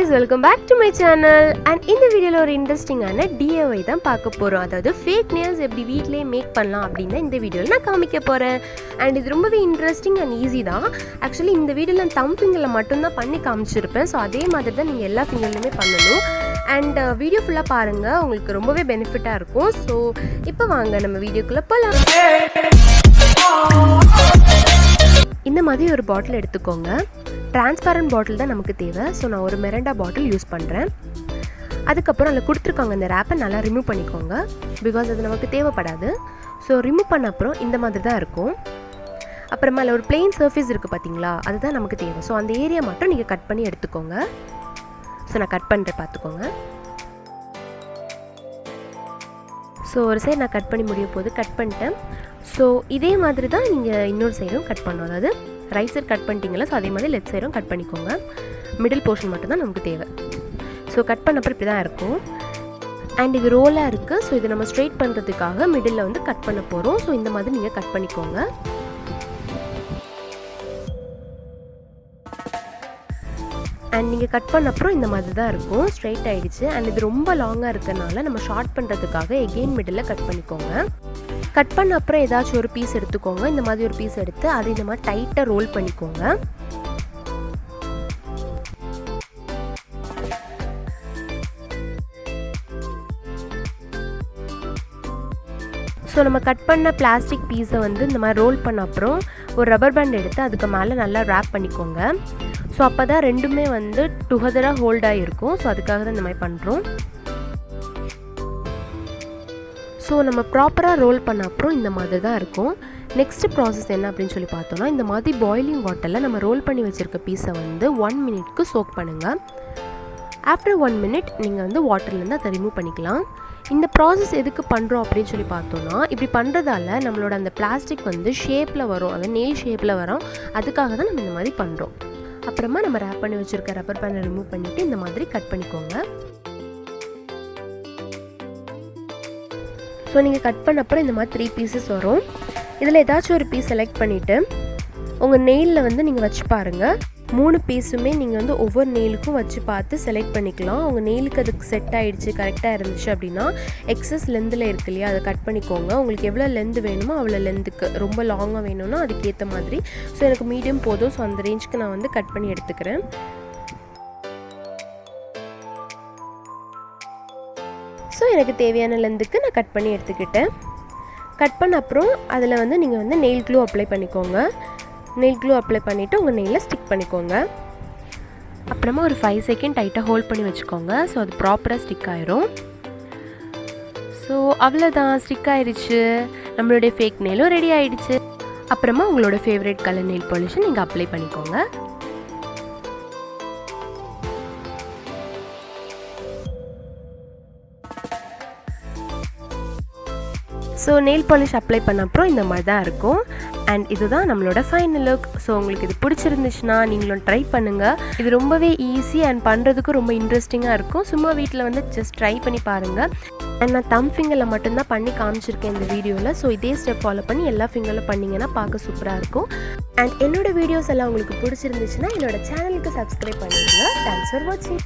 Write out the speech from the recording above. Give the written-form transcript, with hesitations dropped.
guys, welcome back to my channel. And இந்த வீடியோல ஒரு இன்ட்ரஸ்டிங்கான DIY தான் பார்க்க போறோம். அதாவது fake nails எப்படி வீட்லயே மேக் பண்ணலாம் அப்படினா இந்த வீடியோல நான் காமிக்க போறேன். And இது ரொம்பவே இன்ட்ரஸ்டிங் and ஈஸி தான். Actually இந்த வீடியோல thumb fingerல மட்டும் தான் பண்ணி காமிச்சிருப்பேன். சோ அதே மாதிரி தான் நீங்க எல்லா fingerலயுமே பண்ணனும். And வீடியோ ஃபுல்லா பாருங்க. உங்களுக்கு ரொம்பவே பெனிஃபிட்டா இருக்கும். சோ இப்போ வாங்க நம்ம வீடியோக்குள்ள போலாம். இந்த மாதிரி ஒரு பாட்டில் எடுத்துக்கோங்க. டிரான்ஸ்பரண்ட் பாட்டில் தான் நமக்கு தேவை. ஸோ நான் ஒரு மெரண்டா பாட்டில் யூஸ் பண்ணுறேன். அதுக்கப்புறம் அதில் கொடுத்துருக்காங்க அந்த ரேப்பை நல்லா ரிமூவ் பண்ணிக்கோங்க. பிகாஸ் அது நமக்கு தேவைப்படாது. ஸோ ரிமூவ் பண்ண அப்புறம் இந்த மாதிரி தான் இருக்கும். அப்புறமா அதில் ஒரு பிளெயின் சர்ஃபேஸ் இருக்குது பார்த்தீங்களா, அதுதான் நமக்கு தேவை. ஸோ அந்த ஏரியா மட்டும் நீங்கள் கட் பண்ணி எடுத்துக்கோங்க. ஸோ நான் கட் பண்ணுறேன், பார்த்துக்கோங்க. ஸோ ஒரு சைடு நான் கட் பண்ணி முடிய போது கட் பண்ணிட்டேன். ஸோ இதே மாதிரி தான் நீங்கள் இன்னொரு சைடும் கட் பண்ணணும். அதாவது ரைட் சைடு கட் பண்ணிட்டீங்களா, ஸோ அதே மாதிரி லெஃப்ட் சைடும் கட் பண்ணிக்கோங்க. மிடில் போர்ஷன் மட்டும்தான் நமக்கு தேவை. ஸோ கட் பண்ணப்போ இப்படி தான் இருக்கும். அண்ட் இது ரோலாக இருக்குது. ஸோ இதை நம்ம ஸ்ட்ரெயிட் பண்ணுறதுக்காக மிடில் வந்து கட் பண்ண போகிறோம். ஸோ இந்த மாதிரி நீங்கள் கட் பண்ணிக்கோங்க. அண்ட் நீங்கள் கட் பண்ண அப்புறம் இந்த மாதிரி தான் இருக்கும். ஸ்ட்ரெயிட் ஆகிடுச்சு. அண்ட் இது ரொம்ப லாங்காக இருக்கிறனால நம்ம ஷார்ட் பண்ணுறதுக்காக எகெயின் மிடில் கட் பண்ணிக்கோங்க. கட் பண்ண அப்புறம் ஏதாச்சும் ஒரு பீஸ் எடுத்துக்கோங்க. இந்த மாதிரி ஒரு பீஸ் எடுத்து அதை இந்த மாதிரி டைட்டாக ரோல் பண்ணிக்கோங்க. ஸோ நம்ம கட் பண்ண பிளாஸ்டிக் பீஸை வந்து இந்த மாதிரி ரோல் பண்ண அப்புறம் ஒரு ரப்பர் பேண்ட் எடுத்து அதுக்கு மேலே நல்லா ரேப் பண்ணிக்கோங்க. ஸோ அப்போ தான் ரெண்டுமே வந்து டுகெதராக ஹோல்டாக இருக்கும். ஸோ அதுக்காக தான் இந்த மாதிரி பண்ணுறோம். ஸோ நம்ம ப்ராப்பராக ரோல் பண்ண அப்புறம் இந்த மாதிரி தான் இருக்கும். நெக்ஸ்ட் ப்ராசஸ் என்ன அப்படின்னு சொல்லி பார்த்தோன்னா, இந்த மாதிரி பாயிலிங் வாட்டரில் நம்ம ரோல் பண்ணி வச்சுருக்க பீஸை வந்து 1 மினிட்க்கு சோக் பண்ணுங்கள். ஆஃப்டர் 1 மினிட் நீங்கள் வந்து வாட்டர்லேருந்து அதை ரிமூவ் பண்ணிக்கலாம். இந்த ப்ராசஸ் எதுக்கு பண்ணுறோம் அப்படின்னு சொல்லி பார்த்தோன்னா, இப்படி பண்ணுறதால நம்மளோட அந்த பிளாஸ்டிக் வந்து ஷேப்பில் வரும், அது நெயில் ஷேப்பில் வரும். அதுக்காக தான் நம்ம இந்த மாதிரி பண்ணுறோம். அப்புறமா நம்ம ரேப் பண்ணி வச்சுருக்க ரப்பர் பேண்டை ரிமூவ் பண்ணிவிட்டு இந்த மாதிரி கட் பண்ணிக்கோங்க. ஸோ நீங்கள் கட் பண்ண அப்புறம் இந்த மாதிரி 3 பீசஸ் வரும். இதில் ஏதாச்சும் ஒரு பீஸ் செலக்ட் பண்ணிவிட்டு உங்கள் நெயிலில் வந்து நீங்கள் வச்சு பாருங்கள். 3 பீஸுமே நீங்கள் வந்து ஒவ்வொரு நெயிலுக்கும் வச்சு பார்த்து செலக்ட் பண்ணிக்கலாம். உங்கள் நெயிலுக்கு அதுக்கு செட் ஆகிடுச்சு, கரெக்டாக இருந்துச்சு அப்படின்னா எக்ஸஸ் லென்த்தில் இருக்கு இல்லையா, அதை கட் பண்ணிக்கோங்க. உங்களுக்கு எவ்வளோ லென்த் வேணுமோ அவ்வளோ லென்த்துக்கு. ரொம்ப லாங்காக வேணும்னா அதுக்கேற்ற மாதிரி. ஸோ எனக்கு மீடியம் போதும். ஸோ அந்த ரேஞ்சுக்கு நான் வந்து கட் பண்ணி எடுத்துக்கிறேன். ஸோ எனக்கு தேவையான லென்த்துக்கு நான் கட் பண்ணி எடுத்துக்கிட்டேன். கட் பண்ண அப்புறம் அதில் வந்து நீங்கள் வந்து நெயில் க்ளூ அப்ளை பண்ணிக்கோங்க. நெயில் க்ளூ அப்ளை பண்ணிவிட்டு உங்கள் நெயிலில் ஸ்டிக் பண்ணிக்கோங்க. அப்புறமா ஒரு 5 செகண்ட் டைட்டாக ஹோல்ட் பண்ணி வச்சுக்கோங்க. ஸோ அது ப்ராப்பராக ஸ்டிக் ஆயிரும். ஸோ அவ்வளோதான், ஸ்டிக் ஆயிடுச்சு. நம்மளுடைய ஃபேக் நெயிலும் ரெடி ஆகிடுச்சு. அப்புறமா உங்களோட ஃபேவரட் கலர் நெயில் பாலிஷை நீங்கள் அப்ளை பண்ணிக்கோங்க. ஸோ நெயில் பாலிஷ் அப்ளை பண்ண அப்புறம் இந்த மாதிரி தான் இருக்கும். அண்ட் இதுதான் நம்மளோட ஃபைனல் லுக். ஸோ உங்களுக்கு இது பிடிச்சிருந்துச்சுன்னா நீங்களும் ட்ரை பண்ணுங்கள். இது ரொம்பவே ஈஸி அண்ட் பண்ணுறதுக்கும் ரொம்ப இன்ட்ரெஸ்டிங்காக இருக்கும். சும்மா வீட்டில் வந்து ஜஸ்ட் ட்ரை பண்ணி பாருங்கள். அண்ட் நான் தம் ஃபிங்கரில் மட்டும்தான் பண்ணி காமிச்சிருக்கேன் இந்த வீடியோவில். ஸோ இதே ஸ்டெப் ஃபாலோ பண்ணி எல்லா ஃபிங்கரில் பண்ணிங்கன்னா பார்க்க சூப்பராக இருக்கும். அண்ட் என்னோடய வீடியோஸ் எல்லாம் உங்களுக்கு பிடிச்சிருந்துச்சுன்னா என்னோட சேனலுக்கு சப்ஸ்கிரைப் பண்ணிடுங்க. தேங்க்ஸ் ஃபார் வாட்சிங்.